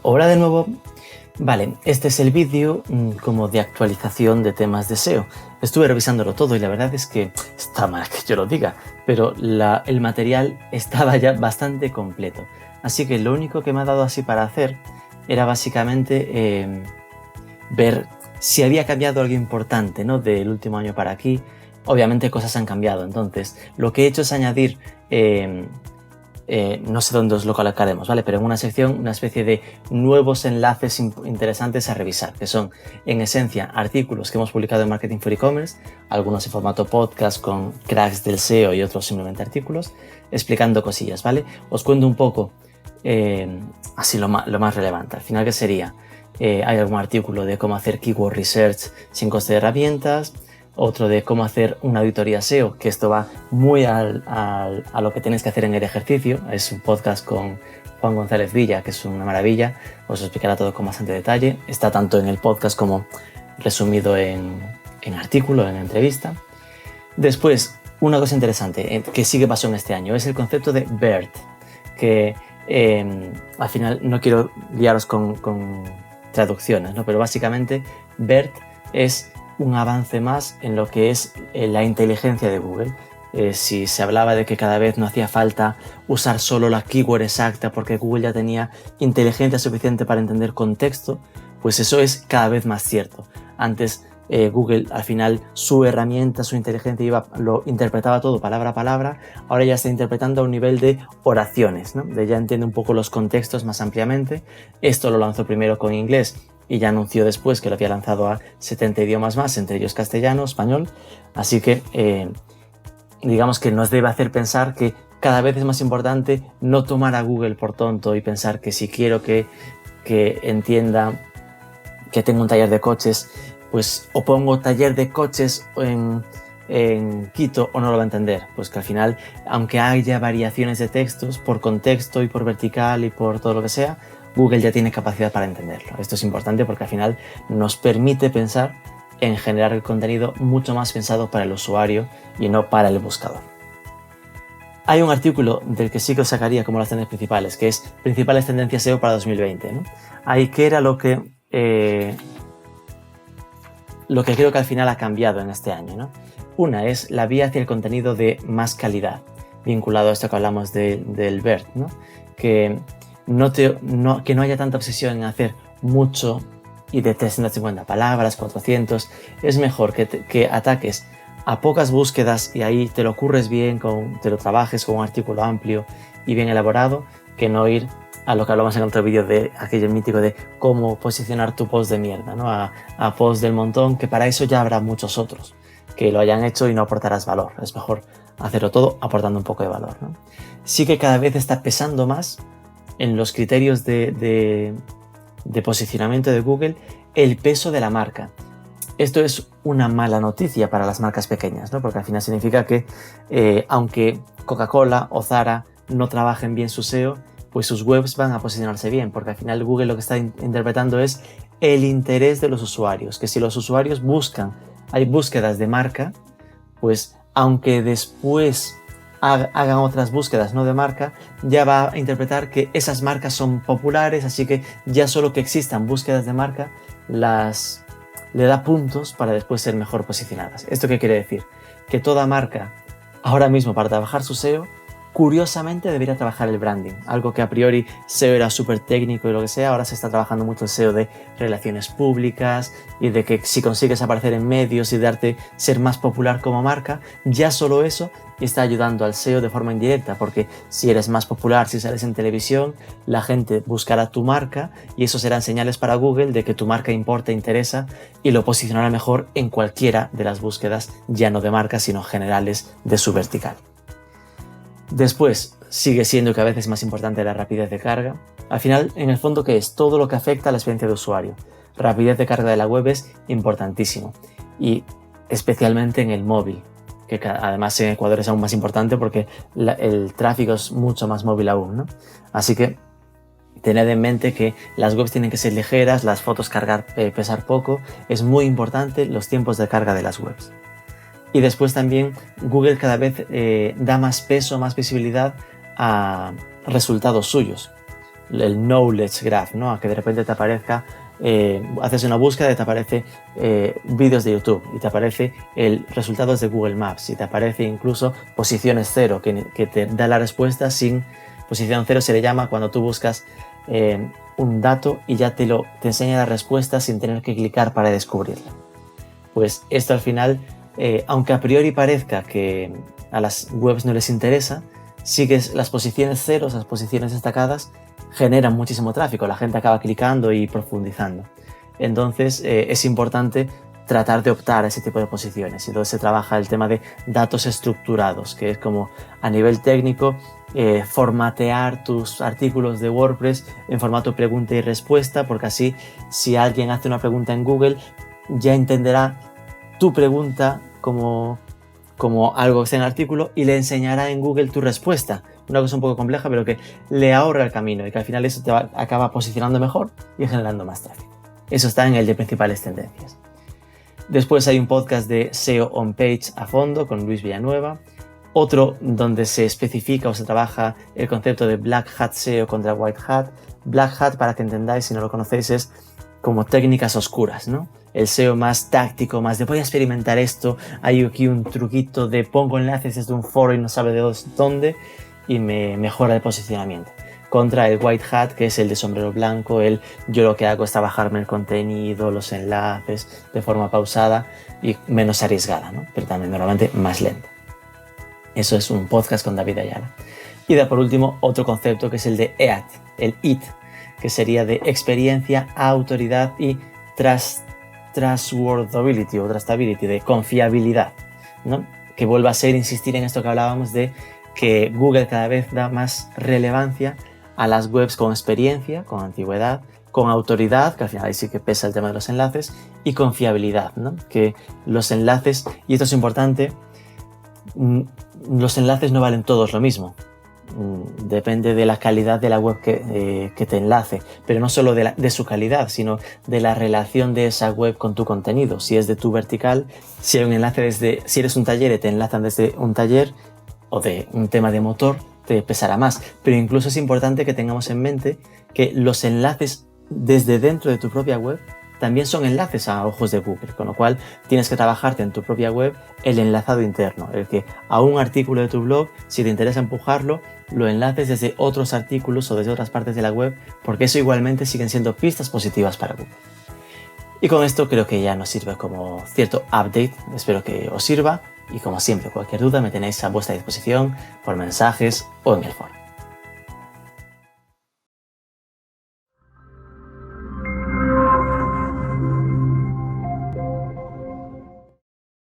Hola de nuevo. Vale, este es el vídeo como de actualización de temas de SEO. Estuve revisándolo todo y la verdad es que está mal que yo lo diga, pero el material estaba ya bastante completo. Así que lo único que me ha dado así para hacer era básicamente ver si había cambiado algo importante, ¿no? Del último año para aquí. Obviamente cosas han cambiado, entonces lo que he hecho es añadir no sé dónde os lo colocaremos, ¿vale? Pero en una sección, una especie de nuevos enlaces interesantes a revisar, que son, en esencia, artículos que hemos publicado en Marketing for E-Commerce, algunos en formato podcast con cracks del SEO y otros simplemente artículos, explicando cosillas, ¿vale? Os cuento un poco, así lo más relevante. Al final, ¿qué sería? Hay algún artículo de cómo hacer keyword research sin coste de herramientas, otro de cómo hacer una auditoría SEO, que esto va muy a lo que tenéis que hacer en el ejercicio. Es un podcast con Juan González Villa, que es una maravilla, os explicará todo con bastante detalle. Está tanto en el podcast como resumido en artículo, en entrevista. Después, una cosa interesante que sí que pasó en este año es el concepto de BERT, que al final no quiero liaros con traducciones, ¿no? Pero básicamente BERT es un avance más en lo que es la inteligencia de Google. Si se hablaba de que cada vez no hacía falta usar solo la keyword exacta porque Google ya tenía inteligencia suficiente para entender contexto, pues eso es cada vez más cierto. Antes Google al final su herramienta, su inteligencia lo interpretaba todo palabra a palabra, ahora ya está interpretando a un nivel de oraciones, ¿no? De ya entiende un poco los contextos más ampliamente. Esto lo lanzó primero con inglés y ya anunció después que lo había lanzado a 70 idiomas más, entre ellos castellano, español. Así que digamos que nos debe hacer pensar que cada vez es más importante no tomar a Google por tonto y pensar que si quiero que entienda que tengo un taller de coches, pues o pongo taller de coches en Quito o no lo va a entender. Pues que al final, aunque haya variaciones de textos por contexto y por vertical y por todo lo que sea, Google ya tiene capacidad para entenderlo. Esto es importante porque al final nos permite pensar en generar el contenido mucho más pensado para el usuario y no para el buscador. Hay un artículo del que sí que os sacaría como las tendencias principales, que es Principales tendencias SEO para 2020, ¿no? Ahí que era lo que creo que al final ha cambiado en este año, ¿no? Una es la vía hacia el contenido de más calidad, vinculado a esto que hablamos del BERT, ¿no? Que no haya tanta obsesión en hacer mucho y de 350 palabras, 400. Es mejor que ataques a pocas búsquedas y ahí te lo curres bien, te lo trabajes con un artículo amplio y bien elaborado, que no ir a lo que hablamos en otro vídeo de aquello mítico de cómo posicionar tu post de mierda, ¿no? A post del montón, que para eso ya habrá muchos otros que lo hayan hecho y no aportarás valor. Es mejor hacerlo todo aportando un poco de valor, ¿no? Sí que cada vez está pesando más en los criterios de posicionamiento de Google el peso de la marca. Esto es una mala noticia para las marcas pequeñas, ¿no? Porque al final significa que aunque Coca-Cola o Zara no trabajen bien su SEO, pues sus webs van a posicionarse bien, porque al final Google lo que está interpretando es el interés de los usuarios, que si los usuarios hay búsquedas de marca, pues aunque después hagan otras búsquedas no de marca, ya va a interpretar que esas marcas son populares, así que ya solo que existan búsquedas de marca le da puntos para después ser mejor posicionadas. ¿Esto qué quiere decir? Que toda marca, ahora mismo para trabajar su SEO, curiosamente debería trabajar el branding, algo que a priori SEO era súper técnico y lo que sea. Ahora se está trabajando mucho el SEO de relaciones públicas y de que si consigues aparecer en medios y ser más popular como marca, ya solo eso está ayudando al SEO de forma indirecta, porque si eres más popular, si sales en televisión, la gente buscará tu marca y eso serán señales para Google de que tu marca importa, interesa y lo posicionará mejor en cualquiera de las búsquedas, ya no de marca, sino generales de su vertical. Después, sigue siendo cada vez es más importante la rapidez de carga. Al final, en el fondo, ¿qué es? Todo lo que afecta a la experiencia de usuario. Rapidez de carga de la web es importantísimo y especialmente en el móvil, que además en Ecuador es aún más importante porque el tráfico es mucho más móvil aún, ¿no? Así que tened en mente que las webs tienen que ser ligeras, las fotos pesar poco. Es muy importante los tiempos de carga de las webs. Y después también Google cada vez da más peso, más visibilidad a resultados suyos. el knowledge graph, ¿no? A que de repente te aparezca, haces una búsqueda y te aparece vídeos de YouTube, y te aparece resultados de Google Maps, y te aparece incluso posiciones cero, que te da la respuesta sin posición cero. Se le llama cuando tú buscas un dato y ya te enseña la respuesta sin tener que clicar para descubrirla. Pues esto al final, aunque a priori parezca que a las webs no les interesa, sí que las posiciones ceros, las posiciones destacadas, generan muchísimo tráfico, la gente acaba clicando y profundizando. Entonces es importante tratar de optar a ese tipo de posiciones. Entonces se trabaja el tema de datos estructurados, que es como a nivel técnico formatear tus artículos de WordPress en formato pregunta y respuesta, porque así si alguien hace una pregunta en Google ya entenderá tu pregunta como algo que está en el artículo y le enseñará en Google tu respuesta. Una cosa un poco compleja, pero que le ahorra el camino y que al final eso te acaba posicionando mejor y generando más tráfico. Eso está en el de principales tendencias. Después hay un podcast de SEO on Page a fondo con Luis Villanueva. Otro donde se especifica o se trabaja el concepto de Black Hat SEO contra White Hat. Black Hat, para que entendáis, si no lo conocéis, es como técnicas oscuras, ¿no? El SEO más táctico, más de voy a experimentar esto, hay aquí un truquito de pongo enlaces desde un foro y no sabe de dónde y me mejora el posicionamiento. Contra el White Hat, que es el de sombrero blanco, yo lo que hago es trabajarme el contenido, los enlaces de forma pausada y menos arriesgada, ¿no? Pero también normalmente más lenta. Eso es un podcast con David Ayala. Y por último, otro concepto que es el de EAT, el IT, que sería de experiencia, autoridad y trustworthy o trustability, de confiabilidad, ¿no? Que vuelva a ser insistir en esto que hablábamos de que Google cada vez da más relevancia a las webs con experiencia, con antigüedad, con autoridad, que al final ahí sí que pesa el tema de los enlaces, y confiabilidad, ¿no? Que los enlaces, y esto es importante, los enlaces no valen todos lo mismo. Depende de la calidad de la web que te enlace, pero no solo de su calidad, sino de la relación de esa web con tu contenido. Si es de tu vertical, si hay un enlace si eres un taller y te enlazan desde un taller o de un tema de motor, te pesará más. Pero incluso es importante que tengamos en mente que los enlaces desde dentro de tu propia web también son enlaces a ojos de Google, con lo cual tienes que trabajarte en tu propia web el enlazado interno, el que a un artículo de tu blog, si te interesa empujarlo, lo enlaces desde otros artículos o desde otras partes de la web, porque eso igualmente siguen siendo pistas positivas para Google. Y con esto creo que ya nos sirve como cierto update, espero que os sirva y como siempre cualquier duda me tenéis a vuestra disposición por mensajes o en el foro.